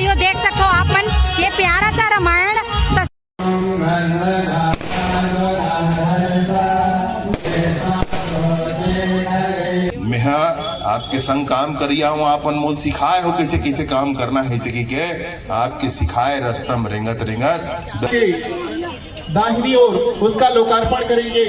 मैं आपके संग काम करिया हूँ, आप अनमोल सिखाए हो कैसे कैसे काम करना है, जैसे कि आपके सिखाए रस्तम रेंगत रेंगत दाहिनी ओर उसका लोकार्पण करेंगे।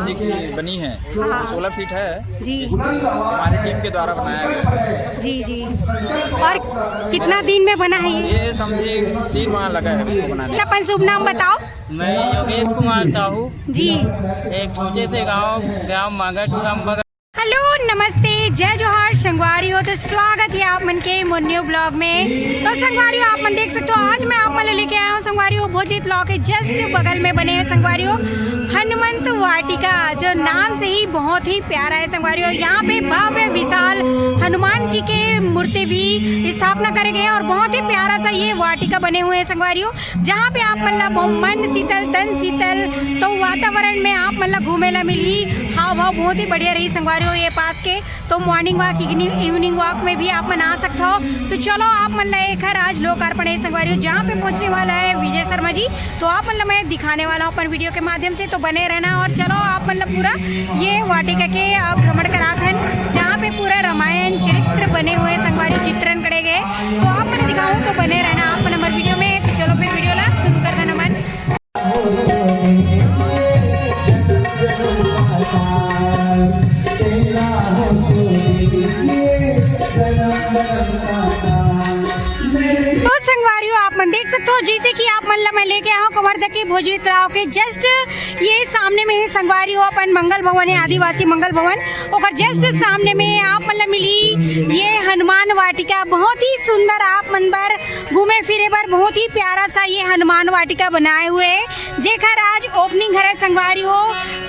जी की बनी है, 16 फीट है जी, हमारी टीम के द्वारा बनाया गया है। जी जी। और कितना दिन में बना है ये समझे 3 माह लगा है इसको बनाने। अपन शुभ नाम बताओ। मैं योगेश कुमार साहू जी। एक छोटे से गांव मांगट। हेलो नमस्ते जय जोहार संगवारियों, तो स्वागत है आप मन के मोन्यो ब्लॉग में। तो संगवारियों आप मन देख सकते हो आज मैं आप मन लेके आया हूँ संगवारियों भोजली ब्लॉग के जस्ट बगल में बने हैं संगवारियों हनुमंत वाटिका, जो नाम से ही बहुत ही प्यारा है संगवारियों। यहाँ पे भव्य विशाल हनुमान जी के मूर्ति भी स्थापना करे गए और बहुत ही प्यारा सा ये वाटिका बने हुए हैं संगवारियों, जहाँ पे आप मतलब मन शीतल तन शीतल, तो वातावरण में आप मतलब घूमेला मिली हाव भाव बहुत ही बढ़िया रही संगवारियों ये पास के। तो मॉर्निंग वॉक इवनिंग वॉक में भी आप मन आ सकते हो। तो चलो आप मन लेकर आज लोकार्पण है संगवारियों, जहाँ पे पहुँचने वाला है विजय शर्मा जी, तो आप मतलब मैं दिखाने वाला हूँ अपन वीडियो के माध्यम से, तो बने रहना। और चलो आप मतलब पूरा ये वाटिका के भ्रमण कराथन, जहाँ पे पूरा रामायण चरित्र बने हुए संगवारियों चित्रण करे गए, तो आप मन दिखाऊँ तो बने रहना आप हमारे वीडियो में। तो चलो फिर वीडियो ला शुरू कर देना मन। तो संगवारियों आप मन देख सकते हो जैसे कि आप मतलब मैं लेके आया हूँ कवर्धा के भोजली तालाब के जस्ट ये सामने में है संगवारियों अपन मंगल भवन है, आदिवासी मंगल भवन, और जस्ट सामने में आप मतलब मिली ये हनुमान वाटिका। बहुत ही सुंदर आप मन पर घूमे फिरे पर बहुत ही प्यारा सा ये हनुमान वाटिका बनाए हुए है, जेकर आज ओपनिंग है संगवारियों।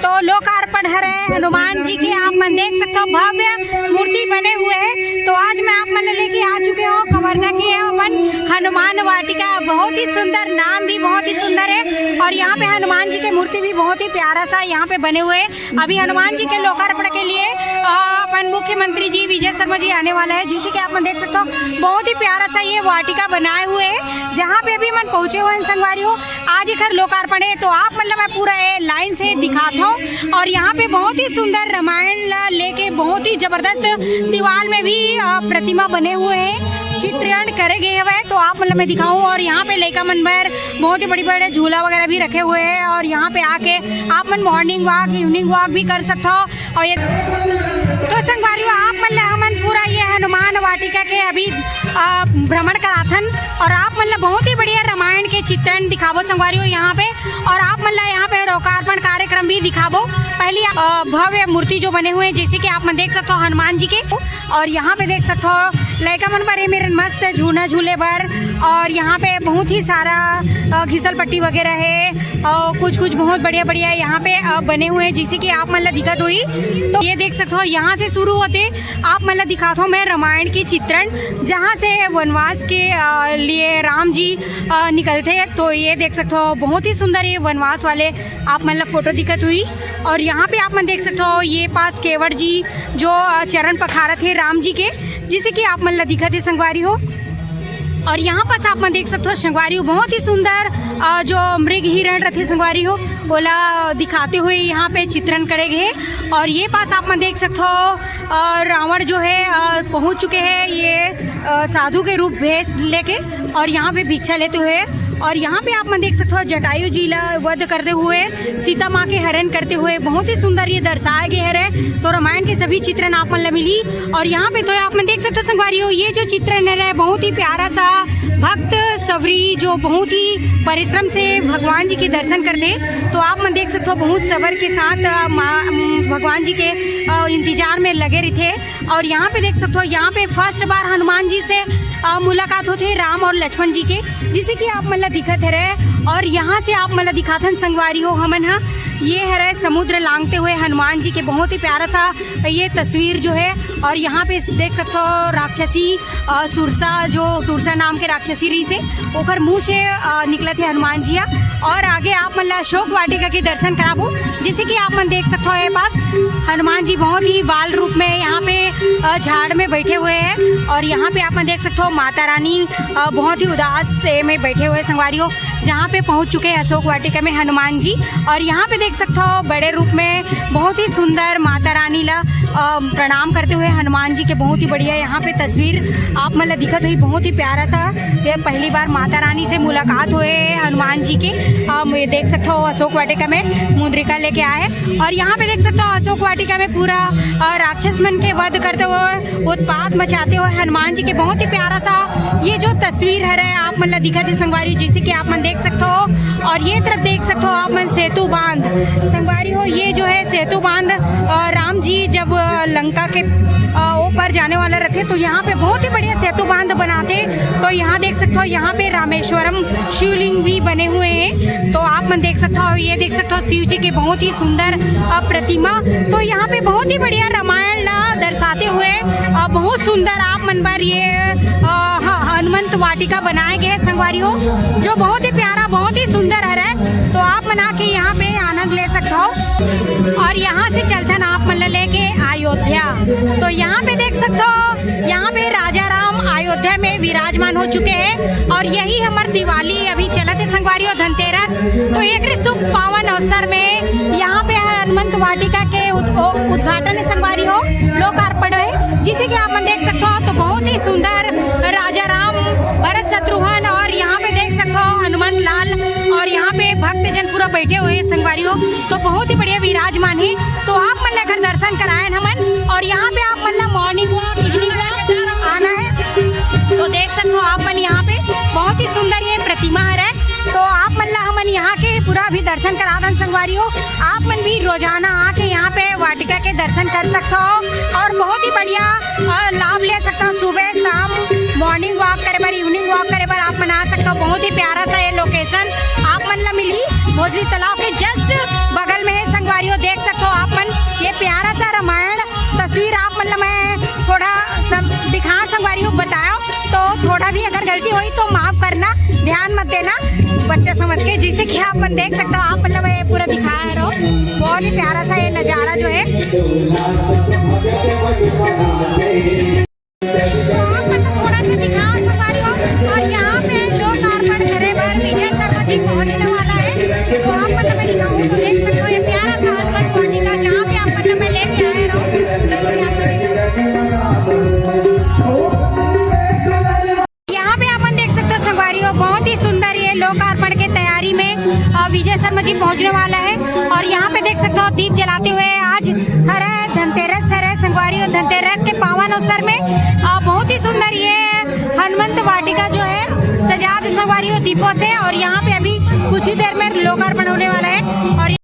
तो लोकार्पण है हनुमान जी के, आप मन देख सकते हो भव्य मूर्ति बने हुए है। तो आज मैं आप मन लेके आ चुके हो कवर्धा के अपन हनुमान वाटिका, बहुत ही सुंदर, नाम भी बहुत ही सुंदर है और यहाँ पे हनुमान जी के मूर्ति भी बहुत ही प्यारा सा यहाँ पे बने हुए हैं। अभी हनुमान जी के लोकार्पण के लिए अपन मुख्यमंत्री जी विजय शर्मा जी आने वाला है, जिसे कि आप देख सकते हो बहुत ही प्यारा सा ये वाटिका बनाए हुए है, जहाँ पे अभी मन पहुंचे हुए हैं संगवारियों। आज एक लोकार्पण है, तो आप मतलब मैं पूरा लाइन से दिखाता हूँ। और यहाँ पे बहुत ही सुंदर रामायण लेके बहुत ही जबरदस्त दीवार में भी प्रतिमा बने हुए हैं, चित्रण करे गए हुए, तो आप मतलब मैं दिखाऊं। और यहाँ पे लेका मन पर बहुत ही बड़ी बड़े झूला वगैरह भी रखे हुए हैं, और यहाँ पे आके आप मन मॉर्निंग वॉक इवनिंग वॉक भी कर सकते हो। और ये तो संगवारियों आप मतलब हमन पूरा ये हनुमान वाटिका के अभी भ्रमण कराथन, और आप मतलब बहुत ही बढ़िया रामायण के चित्रण दिखाबो संगवारियों यहाँ पे। और आप मतलब यहाँ पे लोकार्पण कार्यक्रम भी दिखाबो। पहली भव्य मूर्ति जो बने हुए हैं, जैसे कि आप मन देख सकते हो हनुमान जी के, और यहाँ पे देख सकते हो लड़का मन पर मेरे मस्त झूला झूले पर, और यहाँ पे बहुत ही सारा घिसल पट्टी वगैरह है, और कुछ बहुत बढ़िया बढ़िया यहाँ पे बने हुए हैं, जिसे कि आप मतलब दिक्कत हुई। तो ये देख सकते हो यहाँ से शुरू होते आप मतलब दिखाता हूँ मैं रामायण के चित्रण, जहाँ से वनवास के लिए राम जी निकलते हैं। तो ये देख सकते हो बहुत ही सुंदर ये वनवास वाले आप मतलब फोटो दिक्कत हुई। और यहाँ पे आप मन देख सकते हो ये पास केवट जी जो चरण पखारा थे राम जी के, जिसे कि आप मतलब दिखा थे संगवारी हो। और यहाँ पास आप मन देख सकते हो संगवारी हो बहुत ही सुंदर जो मृग हिरण रथे संगवारी हो बोला दिखाते हुए यहाँ पे चित्रण करे गए। और ये पास आप मन देख सकते हो रावण जो है पहुँच चुके हैं ये साधु के रूप भेष लेके, और यहाँ पे भिक्षा लेते हुए। और यहाँ पे आप मन देख सकते हो जटायु जी ला वध करते हुए सीता माँ के हरण करते हुए बहुत ही सुंदर ये दर्शाए गए है। तो रामायण के सभी चित्रण आप मन मिली। और यहाँ पे तो आप मन देख सकते हो संगवारी हो ये जो चित्रण है बहुत ही प्यारा सा भक्त सबरी जो बहुत ही परिश्रम से भगवान जी के दर्शन करते, तो आप मन देख सकते हो बहुत सबर के साथ भगवान जी के इंतजार में लगे रहते। और यहाँ पे देख सकते हो यहाँ पे फर्स्ट बार हनुमान जी से मुलाकात होते राम और लक्ष्मण जी के, जिसे कि आप मतलब दिखत है। और यहाँ से आप मतलब दिखाथन संगवारी हो हमन हा ये है समुद्र लांगते हुए हनुमान जी के बहुत ही प्यारा सा ये तस्वीर जो है। और यहाँ पे देख सकते हो राक्षसी सुरसा जो सुरसा नाम के राक्षसी रही से ओकर मुँह से निकले थे हनुमान जी। और आगे आप मतलब अशोक वाटिका के दर्शन कराबो, जैसे कि आप मन देख सकते हो ये पास हनुमान जी बहुत ही बाल रूप में यहाँ झाड़ में बैठे हुए हैं और यहाँ पे आप देख सकते हो माता रानी बहुत ही उदास से में बैठे हुए संगवारियों, जहाँ पे पहुँच चुके हैं अशोक वाटिका में हनुमान जी। और यहाँ पे देख सकते हो बड़े रूप में बहुत ही सुंदर माता रानी ला प्रणाम करते हुए हनुमान जी के बहुत ही बढ़िया यहाँ पे तस्वीर आप मतलब दिखत हुई, बहुत ही प्यारा सा। ये पहली बार माता रानी से मुलाकात हुए हनुमान जी के। ये देख सकते हो अशोक वाटिका में मुद्रिका लेके आए और यहाँ पे देख सकते हो अशोक वाटिका में पूरा राक्षस मन के वध करते हुए उत्पात मचाते हुए हनुमान जी के बहुत ही प्यारा सा ये जो तस्वीर है आप मतलब दिखत है संगवारी, जैसे कि आप मन देख सकते हो। और ये तरफ देख सकते हो आप मन सेतु बांध संगवारी हो, ये जो है सेतु बांध राम जी जब लंका के ऊपर जाने वाला रहते तो यहाँ पे बहुत ही बढ़िया सेतु बांध बनाते। तो यहाँ देख सकते हो यहाँ पे रामेश्वरम शिवलिंग भी बने हुए हैं। तो आप मन देख सकते हो, ये देख सकते हो शिव जी के बहुत ही सुंदर प्रतिमा। तो यहाँ पे बहुत ही बढ़िया रामायण दर्शाते हुए बहुत सुंदर आप मन बार ये हनुमंत वाटिका बनाए गए संगवारी हो, जो बहुत ही प्यारा बहुत ही सुंदर है। तो आप मना के यहाँ पे आनंद ले सकते हो। और यहाँ से चलते आप मन लेके अयोध्या, तो यहाँ पे देख सकते हो यहाँ पे राजा राम अयोध्या में विराजमान हो चुके हैं। और यही हमारे दिवाली अभी चलत है संगवारी और धनतेरस, तो एक शुभ पावन अवसर में यहाँ पे हनुमंत वाटिका के उद्घाटन है संगवारी हो, लोकार्पण है, जिसे कि आप देख सकते हो। तो बहुत ही सुंदर राजा राम भरत शत्रुघ्न और यहाँ पे देख सकते हो हनुमान लाल और यहाँ पे भक्तजन पूरा बैठे हुए हैं संगवारी हो। तो बहुत ही बढ़िया विराजमान है। तो आप मन अगर दर्शन कराए हमन और यहाँ पे आप मन मॉर्निंग वॉक इवनिंग वॉक आना है तो देख सकते हो आप मन यहाँ पे बहुत ही सुंदर ये प्रतिमा है। तो आप मन हमन यहाँ के पूरा भी दर्शन करा दन संगवारी हो। आप मन भी रोजाना आके यहाँ पे वाटिका के दर्शन कर सकते हो और बहुत ही बढ़िया लाभ ले सकते हो। सुबह शाम मॉर्निंग वॉक करे बार इवनिंग वॉक करे बार आप मन आ सकते हो। बहुत ही प्यारा सा ये लोकेशन आप मन ला मिली भोजली तालाब के जस्ट बगल में है संगवारी हो। देख सकते हो आप मन ये प्यारा सा रामायण तस्वीर आप मन ला मैं थोड़ा सब दिखा संगवारी हो बताओ, तो थोड़ा भी अगर गलती हुई तो माफ करना, ध्यान मत देना बच्चे समझ के। जैसे कि आप देख सकते हो आप मतलब ये पूरा दिखाया रहो, बहुत ही प्यारा सा ये नज़ारा जो है। तो आप मतलब थोड़ा सा दिखाओ संगवारी हो। और यहाँ पे लोकार्पण करे बार विजय शर्मा जी पहुँचने वाला है। तो आप मतलब मैं दिखाऊँ तो देख सकते हो ये प्यारा सा हनुमंत वाटिका जहाँ पे आप मतलब मैं लेके आए रहो। यहाँ पे आप देख सकते हो संगवारी हो बहुत ही सुंदर ये लोकार्पण के तैयारी में विजय शर्मा जी पहुँचने वाला है। और यहाँ पे देख सकते हो दीप जलाते हुए आज हर धनतेरस है संगवारी और धनतेरस के पावन अवसर में बहुत ही सुंदर ये हनुमंत वाटिका जो है सजाद संगवारी हो दीपों से। और यहाँ पे अभी कुछ ही देर में लोकार्पण होने वाला है। और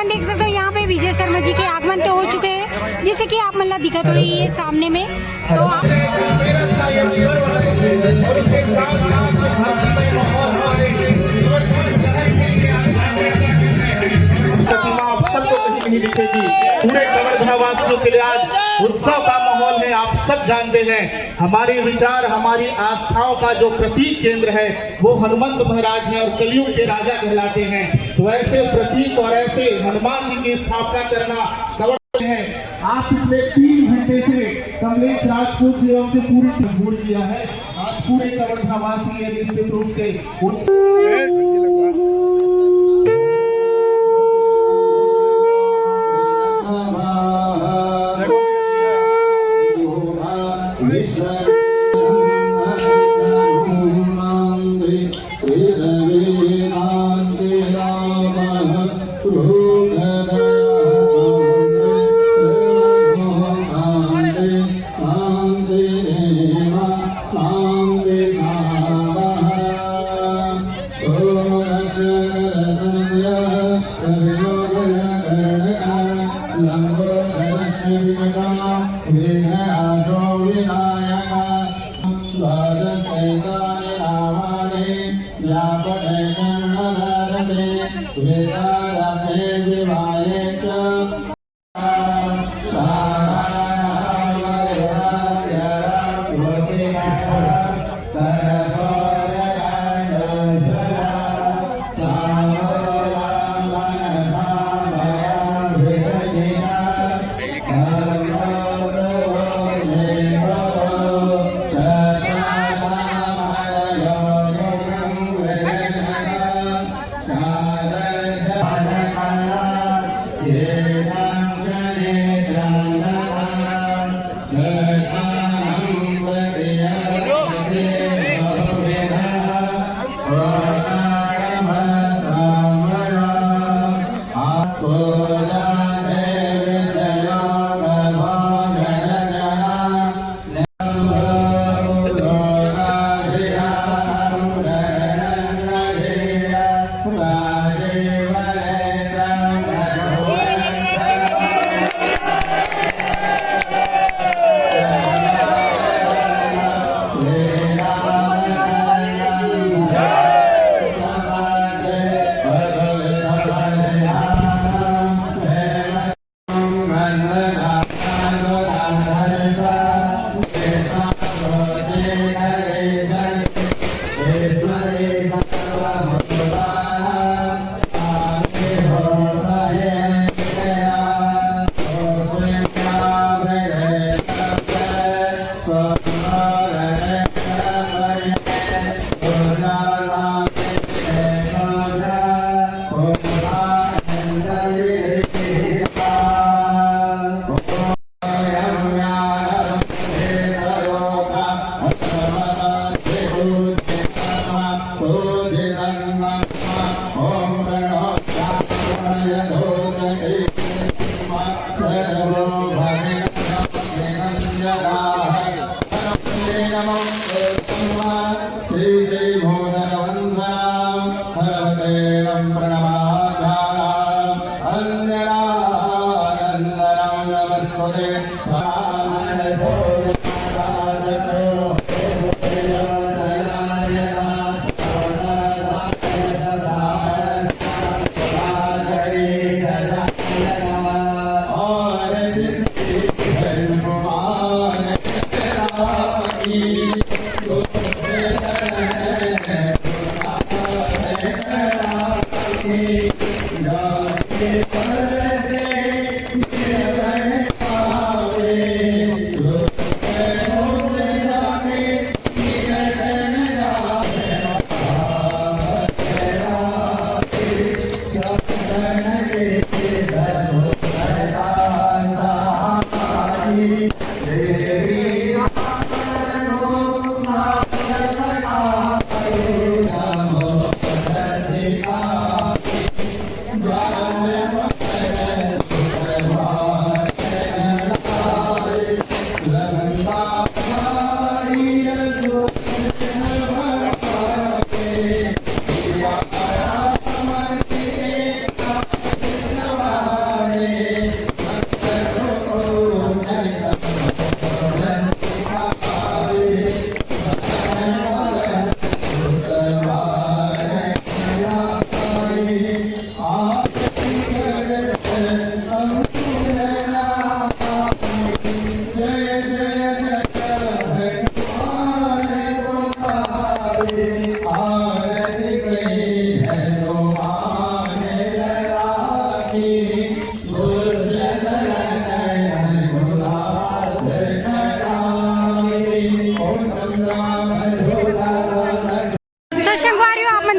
देख सकते हो यहाँ पे विजय शर्मा जी के आगमन तो हो चुके हैं, जैसे कि आप मतलब दिक्कत हुई है सामने में। तो आप सबको कहीं नहीं दिखेगी। पूरे कवर्धा वासियों के लिए आज उत्सव का माहौल है। आप सब जानते हैं हमारे विचार हमारी आस्थाओं का जो प्रतीक केंद्र है वो हनुमंत महाराज हैं और कलयुग के राजा कहलाते हैं। तो ऐसे प्रतीक और ऐसे हनुमान जी की स्थापना करना कवर्धा है। आप पिछले 3 घंटे से कमलेश राजपूत जी से पूरी मजबूर किया है। आज पूरे कवर्धा वासी ये निश्चित रूप से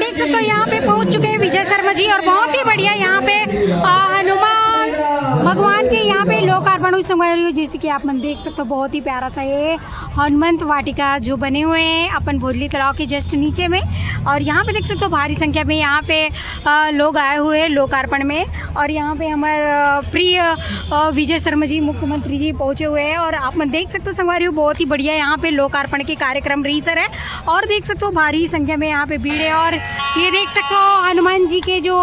देख सकते हो यहाँ पे पहुँच चुके हैं विजय शर्मा जी और बहुत ही बढ़िया यहाँ पे हनुमान भगवान के यहाँ पे लोकार्पण हुई संगवारी, जैसे कि आप मन देख सकते हो बहुत ही प्यारा सा ये हनुमंत वाटिका जो बने हुए हैं अपन भोजली तालाब के जस्ट नीचे में। और यहाँ पे देख सकते हो भारी संख्या में यहाँ पे लोग आए हुए हैं लोकार्पण में। और यहाँ पे हमारे प्रिय विजय शर्मा जी मुख्यमंत्री जी पहुँचे हुए हैं और आप मन देख सकते हो संगवारी बहुत ही बढ़िया यहाँ पे लोकार्पण के कार्यक्रम रीसर है और देख सकते हो भारी संख्या में यहाँ पे भीड़ है। और ये देख सकते हो हनुमान जी के जो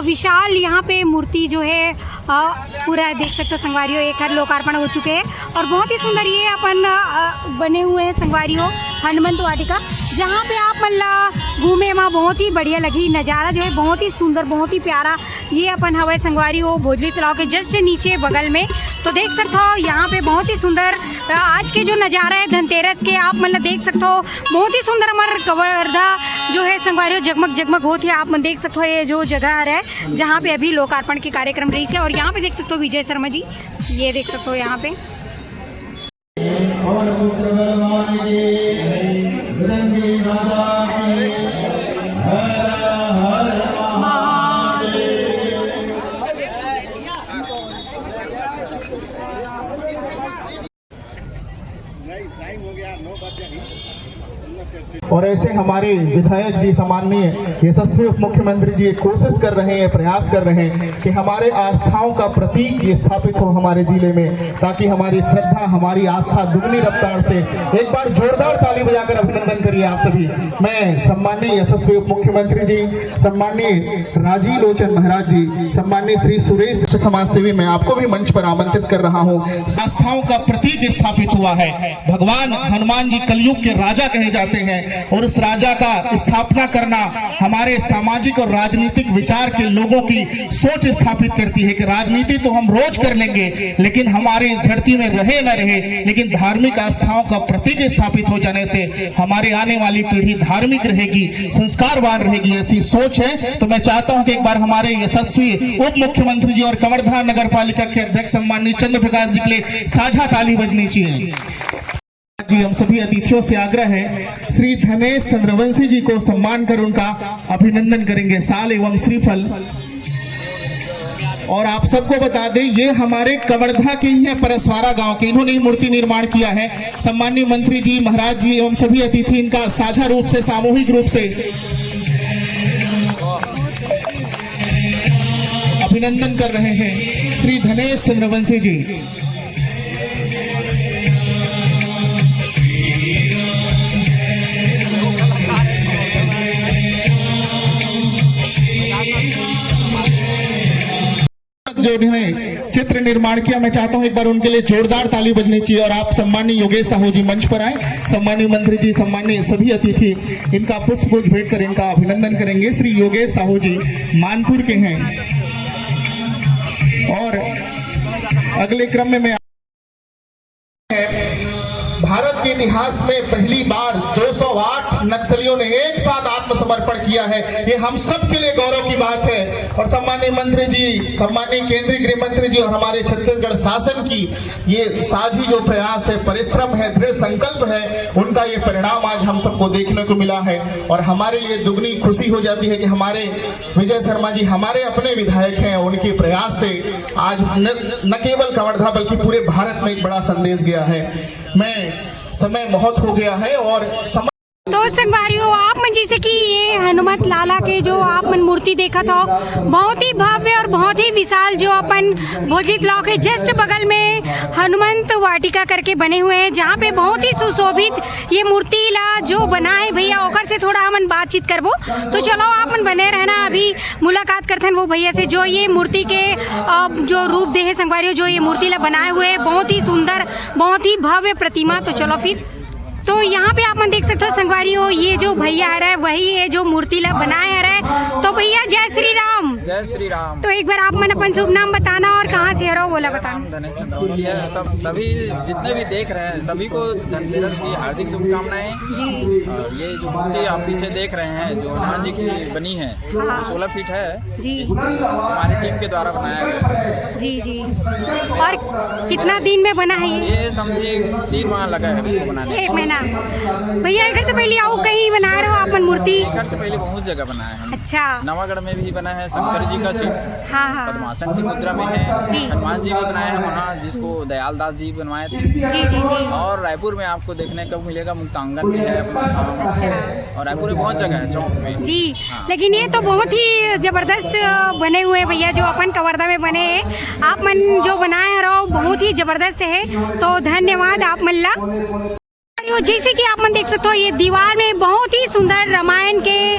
विशाल यहाँ पे मूर्ति जो है पूरा देख सकते हो संगवारियों, एक हर लोकार्पण हो चुके हैं और बहुत ही सुंदर ये अपन बने हुए हैं संगवारियों हनुमंत वाटिका, जहाँ पे आप मतलब घूमे वहाँ बहुत ही बढ़िया लगी। नज़ारा जो है बहुत ही सुंदर बहुत ही प्यारा ये अपन हवाई संगवारी हो भोजली तालाब के जस्ट नीचे बगल में। तो देख सकते हो यहाँ पे बहुत ही सुंदर आज के जो नज़ारा है धनतेरस के आप मतलब देख सकते हो बहुत ही सुंदर हमारा कवर्धा जो है संगवारियों जगमग जगमग होती है। आप मन देख सकते हो ये जो जगह है जहाँ पे अभी लोकार्पण के कार्यक्रम रही है और यहाँ पे देख सकते हो विजय शर्मा जी, ये देख सकते हो यहाँ पे। और ऐसे हमारे विधायक जी सम्माननीय यशस्वी उप मुख्यमंत्री जी कोशिश कर रहे हैं, प्रयास कर रहे हैं कि हमारे आस्थाओं का प्रतीक ये स्थापित हो हमारे जिले में, ताकि हमारी श्रद्धा हमारी आस्था दुगनी रफ्तार से। एक बार जोरदार ताली बजाकर अभिनंदन करिए आप सभी। मैं सम्माननीय यशस्वी उप मुख्यमंत्री जी, सम्माननीय राजीव लोचन महाराज जी, सम्माननीय श्री सुरेश समाज सेवी, मैं आपको भी मंच पर आमंत्रित कर रहा हूँ। आस्थाओं का प्रतीक स्थापित हुआ है। भगवान हनुमान जी कलयुग के राजा कहे जाते हैं और उस राजा का स्थापना करना हमारे सामाजिक और राजनीतिक विचार के लोगों की सोच स्थापित करती है कि राजनीति तो हम रोज कर लेंगे लेकिन हमारे इस धरती में रहे न रहे, लेकिन धार्मिक आस्थाओं का प्रतीक स्थापित हो जाने से हमारे आने वाली पीढ़ी धार्मिक रहेगी, संस्कारवान रहेगी, ऐसी सोच है। तो मैं चाहता हूं कि एक बार हमारे यशस्वी उप मुख्यमंत्री जी और कवर्धा नगर पालिका के अध्यक्ष सम्माननीय चंद्र प्रकाश जी के लिए साझा ताली बजनी चाहिए। जी हम सभी अतिथियों से आग्रह है श्री धनेश चंद्रवंशी जी को सम्मान कर उनका अभिनंदन करेंगे, साल एवं श्रीफल। और आप सबको बता दें ये हमारे कवर्धा के ही है, परसवारा गांव के, इन्होंने ही मूर्ति निर्माण किया है। सम्माननीय मंत्री जी महाराज जी एवं सभी अतिथि इनका साझा रूप से सामूहिक रूप से अभिनंदन कर रहे हैं श्री धनेश चंद्रवंशी जी। जो उन्होंने चित्र निर्माण किया, मैं चाहता हूं एक बार उनके लिए जोरदार ताली बजनी चाहिए। और आप सम्माननीय योगेश साहू जी मंच पर आए, सम्माननीय मंत्री जी, सम्माननीय सभी अतिथि इनका पुष्प गुच्छ भेंट कर इनका अभिनंदन करेंगे। श्री योगेश साहू जी मानपुर के हैं। और अगले क्रम में मैं भारत के इतिहास में पहली बार 208 नक्सलियों ने एक साथ आत्मसमर्पण किया है, ये हम सब के लिए गौरव की बात है। और सम्माननीय मंत्री जी, सम्माननीय केंद्रीय गृह मंत्री जी और हमारे छत्तीसगढ़ शासन की ये साझी जो प्रयास है, परिश्रम है, दृढ़ संकल्प है, उनका ये परिणाम आज हम सबको देखने को मिला है। और हमारे लिए दुगनी खुशी हो जाती है कि हमारे विजय शर्मा जी हमारे अपने विधायक हैं, उनके प्रयास से आज न केवल कवर्धा बल्कि पूरे भारत में एक बड़ा संदेश गया है। मैं समय बहुत हो गया है और समय तो संगवारियों आप मन जैसे कि ये हनुमत लाला के जो आप मन मूर्ति देखा था बहुत ही भव्य और बहुत ही विशाल जो अपन भोजली तालाब के जस्ट बगल में हनुमंत वाटिका करके बने हुए हैं, जहाँ पे बहुत ही सुशोभित ये मूर्ति ला जो बना है भैया ओकर से थोड़ा हमन बातचीत करबो। तो चलो आप मन बने रहना, अभी मुलाकात करते हैं वो भैया से जो ये मूर्ति के जो रूप दे है संगवारियों, जो ये मूर्ति ला बनाए हुए है, बहुत ही सुंदर बहुत ही भव्य प्रतिमा। तो चलो फिर तो यहाँ पे आप मन देख सकते हो संगवारी हो, ये जो भैया आ रहा है वही है जो मूर्ति ला बनाए आ रहा है। तो भैया जय श्री राम। जय श्री राम। तो एक बार आप मन अपन शुभ नाम बताना और कहाँ से हो बोला बताना। नाम धनेश चंद्रवंशी है। सभी जितने भी देख रहे हैं सभी को धनतेरस की हार्दिक शुभकामनाएं जी। और ये जो मूर्ति आप पीछे देख रहे हैं जो हनुमान जी की बनी है 16 फीट है जी। हमारी टीम के द्वारा बनाया गया है। जी जी। और कितना दिन में बना है ये समझिए 3 माह लगा है इसको बनाने। 1 महीना। भैया एक से पहले आओ कहीं बना रहे हो आप मूर्ति? घर से पहले बहुत जगह बनाया है। अच्छा। नवागढ़ में भी बना है शंकर जी का शिव हाँ हाँ पद्मासन की मुद्रा में है जी। हनुमान जी भी बनाए हैं वहाँ जिसको दयाल दास जी बनवाए थे। जी जी जी। और रायपुर में आपको देखने को मिलेगा मुक्तांगन में है अपना और रायपुर में बहुत जगह है चौक में जी। हाँ। लेकिन ये तो बहुत ही जबरदस्त बने हुए हैं भैया जो अपन कवर्धा में बने हैं। आप मन जो बनाए रहो बहुत ही जबरदस्त है तो धन्यवाद आप मल्ला। जैसे कि आप मन देख सकते हो ये दीवार में बहुत ही सुंदर रामायण के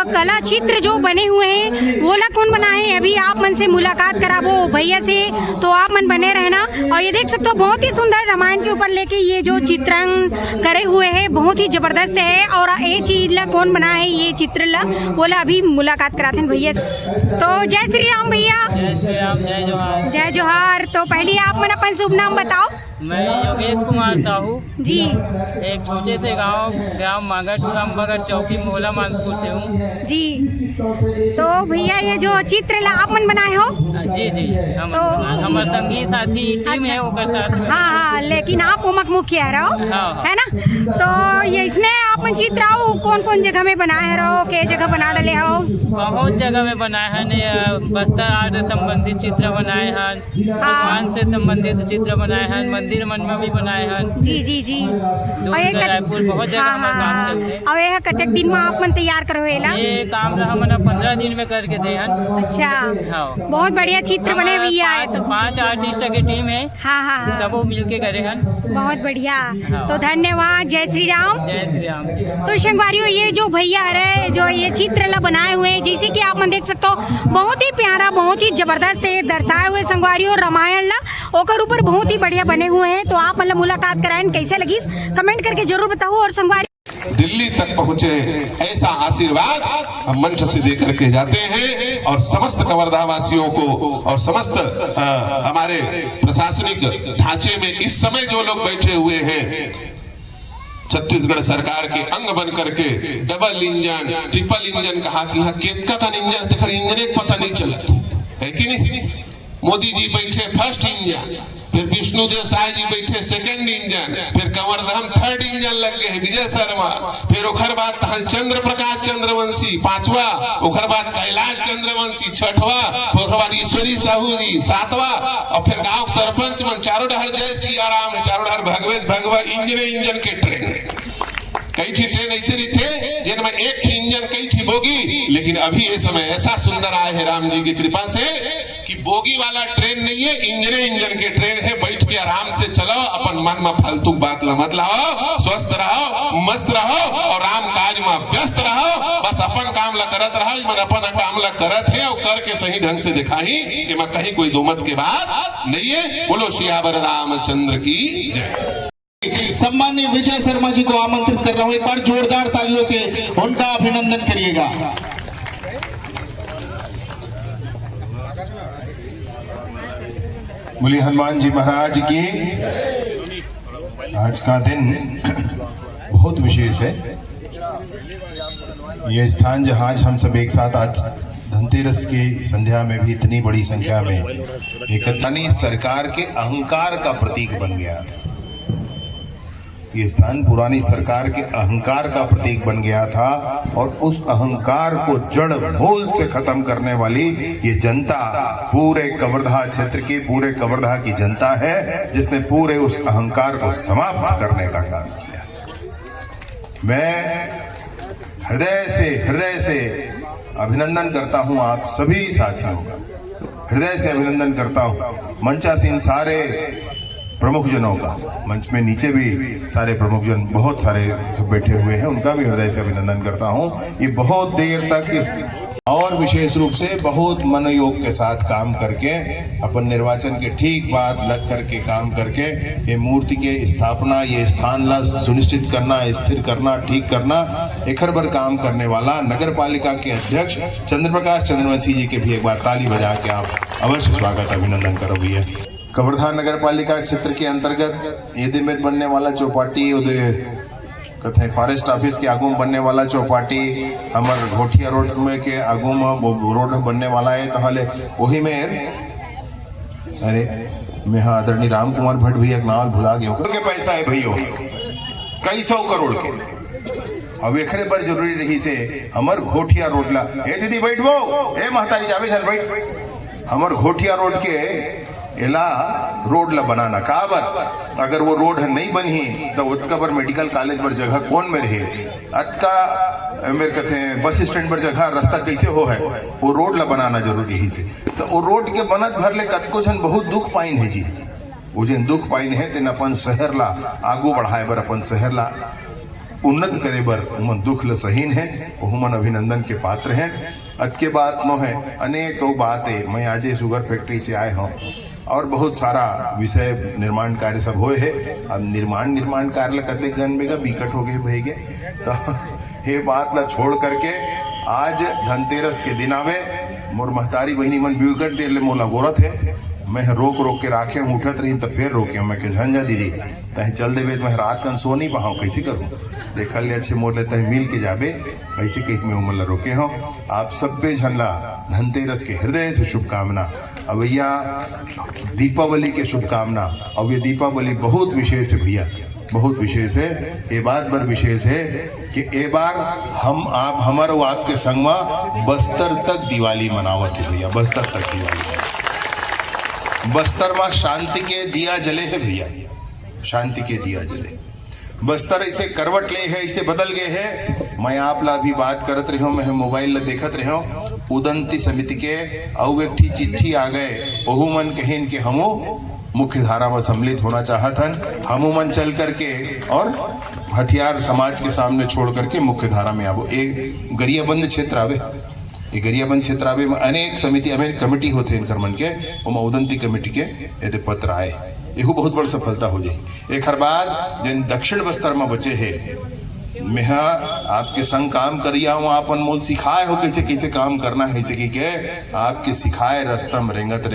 कला चित्र जो बने हुए हैं वो ला कौन बनाए हैं अभी आप मन से मुलाकात करा वो भैया से तो आप मन बने रहना। और ये देख सकते हो बहुत ही सुंदर रामायण के ऊपर लेके ये जो चित्रण करे हुए हैं बहुत ही जबरदस्त है। और ये चीज ला कौन बना है ये चित्र ला वो ला अभी मुलाकात कराते हैं भैया से। तो जय श्री राम भैया। जय श्री राम जय जोहार। जय जोहार। तो पहले आप मन अपन शुभ नाम बताओ। मैं योगेश कुमार साहू जी। एक छोटे से गांव मांगाटूराम बगड़ चौकी मोहला मानपुर से हूँ जी। तो भैया ये जो चित्र ला आप मन बनाए हो? जी जी हमारे संगी साथी टीम है वो करता है। हाँ हाँ लेकिन आप उमक मुखिया रहो हाँ। है ना। तो ये इसने आप मन चित्र आओ कौन कौन जगह में बनाए रहो के जगह बना डाले हो? बहुत जगह में बनाए हैं बस्तर आर्ट से संबंधित चित्र बनाए हैं भगवान से संबंधित चित्र बनाए हैं मंदिर मन में भी बनाए हैं। जी जी जी। और ये रायपुर बहुत जगह हमारे काम चलते। और ये कतक दिन में आप मन तैयार करो ये काम हमने 15 दिन में करके दे हैं। अच्छा। हाँ। बहुत बढ़िया चित्र बने भैया है तो 5 आर्टिस्ट की टीम है। हाँ हाँ सब वो मिल के करे हैं। बहुत बढ़िया। तो धन्यवाद। जय श्री राम। जय श्री राम। तो संगवारियों ये जो भैया है जो ये चित्र ला बनाए हुए हैं जैसे कि आप मन देख सकते हो बहुत ही प्यारा बहुत ही जबरदस्त है दर्शाए हुए संगवारियों रामायण ला ओकर ऊपर बहुत ही बढ़िया बने हुए हैं। तो आप मतलब मुलाकात कराएं कैसे लगी कमेंट करके जरूर बताओ। और संगवारी दिल्ली तक पहुंचे ऐसा आशीर्वाद हम मंच से दे करके जाते हैं और समस्त कवर्धा वासियों को और समस्त हमारे प्रशासनिक ढांचे में इस समय जो लोग बैठे हुए हैं छत्तीसगढ़ सरकार के अंग बन करके डबल इंजन ट्रिपल इंजन कहा कि हाँ केतका का इंजन देखकर इंजन एक पता नहीं चलता है कि नहीं। मोदी जी बैठे फर्स्ट इंजन फिर विष्णुदेव साय जी बैठे सेकंड इंजन फिर कंवरधाम थर्ड इंजन लग गए विजय शर्मा फिर ओखर बाद चंद्र प्रकाश चंद्रवंशी 5वां ओखर बाद कैलाश चंद्रवंशी 6वां ओखर बाद ईश्वरी साहू जी 7वां और फिर गांव सरपंच मन चारों डहर जय सिया राम चारों डहर भगवत भगवा इंजन के ट्रेन कई थी ट्रेन ऐसे नहीं थे जिनमें एक थी इंजन कई थी बोगी। लेकिन अभी ये समय ऐसा सुंदर आए है राम जी की कृपा से कि बोगी वाला ट्रेन नहीं है इंजन के ट्रेन है। बैठ के आराम से चलो अपन मन में फालतू बात मत लाओ स्वस्थ रहो मस्त रहो और राम काज में व्यस्त रहो। बस अपन काम ला करत रहो मन अपन काम ला करत है और करके सही ढंग से दिखाई कि मैं कहीं कोई दो मत के बात नहीं है। बोलो सियावर रामचंद्र की जय। सम्माननीय विजय शर्मा जी को आमंत्रित कर रहा हूं एक बार जोरदार तालियों से उनका अभिनंदन करिएगा। बोलिए हनुमान जी महाराज की। आज का दिन बहुत विशेष है। ये स्थान जहाँ हम सब एक साथ आज धनतेरस की संध्या में भी इतनी बड़ी संख्या में एकत्रित सरकार के अहंकार का प्रतीक बन गया था। ये स्थान पुरानी सरकार के अहंकार का प्रतीक बन गया था और उस अहंकार को जड़ मूल से खत्म करने वाली ये जनता पूरे कवर्धा क्षेत्र की पूरे कवर्धा की जनता है जिसने पूरे उस अहंकार को समाप्त करने का काम किया। मैं हृदय से अभिनंदन करता हूं आप सभी साथियों का हृदय से अभिनंदन करता हूं। मंचासीन सारे प्रमुख जनों का, मंच में नीचे भी सारे प्रमुख जन बहुत सारे सब बैठे हुए हैं, उनका भी हृदय से अभिनंदन करता हूं। ये बहुत देर तक और विशेष रूप से बहुत मनोयोग के साथ काम करके अपन निर्वाचन के ठीक बाद लग करके काम करके ये मूर्ति के स्थापना, ये स्थान ला सुनिश्चित करना, स्थिर करना, ठीक करना, एखर भर काम करने वाला नगर पालिका के अध्यक्ष चंद्रप्रकाश चंद्रवंशी जी के भी एक बार ताली बजा के आप अवश्य स्वागत अभिनंदन करो भैया। कवर्धा नगर पालिका क्षेत्र के अंतर्गत एदे में बनने वाला चौपाटी, उदय कथे फॉरेस्ट ऑफिस के आगू में बनने वाला चौपाटी, हमार घोटिया रोड में के आगू में रोड बनने वाला है, तो हले वही में अरे मैं हाँ आदरणीय राम कुमार भट्ट भैया नाम भुला गया के पैसा है भैया कई 100 करोड़ के। अब एकरे पर जरूरी रही से हमार घोटिया रोड ला ए दीदी बैठो, ए महतारी जावे छन बैठ, हमार घोटिया रोड के एला रोड ला बनाना काबर, अगर वो रोड नहीं बनी तो उत्का पर मेडिकल कॉलेज पर जगह कौन में रहे, अतका मेरे कहते बस स्टैंड पर जगह रास्ता कैसे हो है, वो रोड ला बनाना जरूरी ही से। तो वो रोड के बनत भर ले कतको जन बहुत दुख पाइन है जी, वो जिन दुख पाइन है तेन अपन शहर ला आगू बढ़ाए बर, अपन शहर ला उन्नत करे बर उमन दुख ल सहीन है, उमन अभिनंदन के पात्र हैं। अत के बात नो है अनेक बात है, मैं आज शुगर फैक्ट्री से आए हूँ और बहुत सारा विषय निर्माण कार्य सब होए है। अब निर्माण कार्य कते गन में बिकट हो गए भैगे, तो ये बात ला छोड़ करके आज धनतेरस के दिन आवे मोर महतारी बहनी मन बिकट देर ले मोला गोरत है, मैं रोक के राखे हूँ, उठत रही तब फिर रोके मैं के झंझा दीदी तह चल देवे, मैं रात कन सो नहीं पाऊँ, कैसे करूँ, देखल ले अच्छे मोर ले तह मिल के जाबे, ऐसे कहीं मैं उमर ला रोके हूँ। आप सब पे झनला धनतेरस के हृदय से शुभकामना। अब भैया दीपावली के शुभकामना। अब ये दीपावली बहुत विशेष है भैया, बहुत विशेष है। ये बात बर विशेष है कि ए बार हम आप हमारे आपके संग में बस्तर तक दिवाली मनावत है भैया, बस्तर तक दिवाली, बस्तर में शांति के दिया जले है भैया, शांति के दिया जले। बस्तर ऐसे करवट ले है, इसे बदल गए है। मैं आप ला भी बात करत रही हूँ, मैं मोबाइल ला देखत रही हूँ, उदंती समिति के अउ एक चिट्ठी आ गए, ओहू मन कहेन के हमो मुख्य धारा में सम्मिलित होना चाहतन, हमू मन चल करके और हथियार समाज के सामने छोड़ करके मुख्य धारा में आबो। एक गरियाबंद क्षेत्र आवे, ये गरियाबंद क्षेत्र आवे में अनेक समिति अमेरिक कमेटी होते इनकर मन के, वो उदंती कमेटी के यदि पत्र आए, यहू बहुत बड़ी सफलता हो जाए। एक हर बाद जिन दक्षिण बस्तर में बचे है, मैं आपके संग काम करिया हूँ, आपन मोल सिखाए हो कैसे कैसे काम करना है, ऐसे के आपके सिखाए रास्ता में रेंगत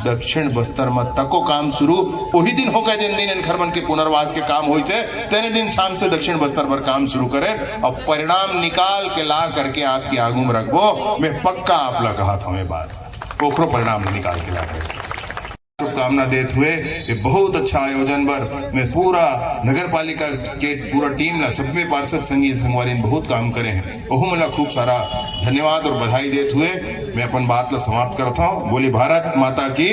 दक्षिण बस्तर में तको काम शुरू वही दिन हो गए जिन दिन इन खरमन के पुनर्वास के काम हुई से तेने दिन शाम से दक्षिण बस्तर पर काम शुरू करें और परिणाम निकाल के ला करके आपकी आगू में रखबो। मैं पक्का आप ला कहा था, मैं बात ओखरो परिणाम निकाल के ला कर शुभकामना देते हुए ये बहुत अच्छा आयोजन बर मैं पूरा नगर पालिका के पूरा टीम ला सब में पार्षद संगी संगवारी बहुत काम करे हैं, ओहू मला खूब सारा धन्यवाद और बधाई देते हुए मैं अपन बात ला समाप्त करता हूँ। बोली भारत माता की।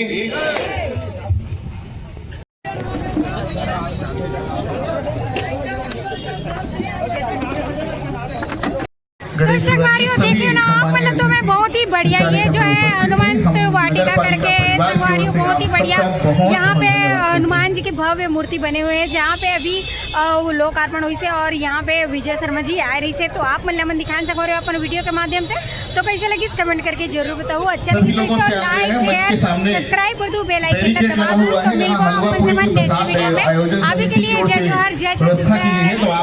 तो संगवारियों देखिए ना आप, मतलब तो मैं बहुत ही बढ़िया ये जो है हनुमंत वाटिका करके संगवारियों बहुत ही बढ़िया यहाँ पे हनुमान जी की भव्य मूर्ति बने हुए हैं, जहाँ पे अभी वो लोकार्पण हुई से और यहाँ पे विजय शर्मा जी आ रही से, तो आप मतलब मन दिखान सको रहे हो अपन वीडियो के माध्यम से। तो कैसे लगी कमेंट करके जरूर बताओ, अच्छा लगी तो लाइक शेयर सब्सक्राइब कर दो, बेल आइकन दबा दो। तो मिलूंगा अपन से नेक्स्ट वीडियो में, अभी के लिए जय जोहार जय छत्तीसगढ़।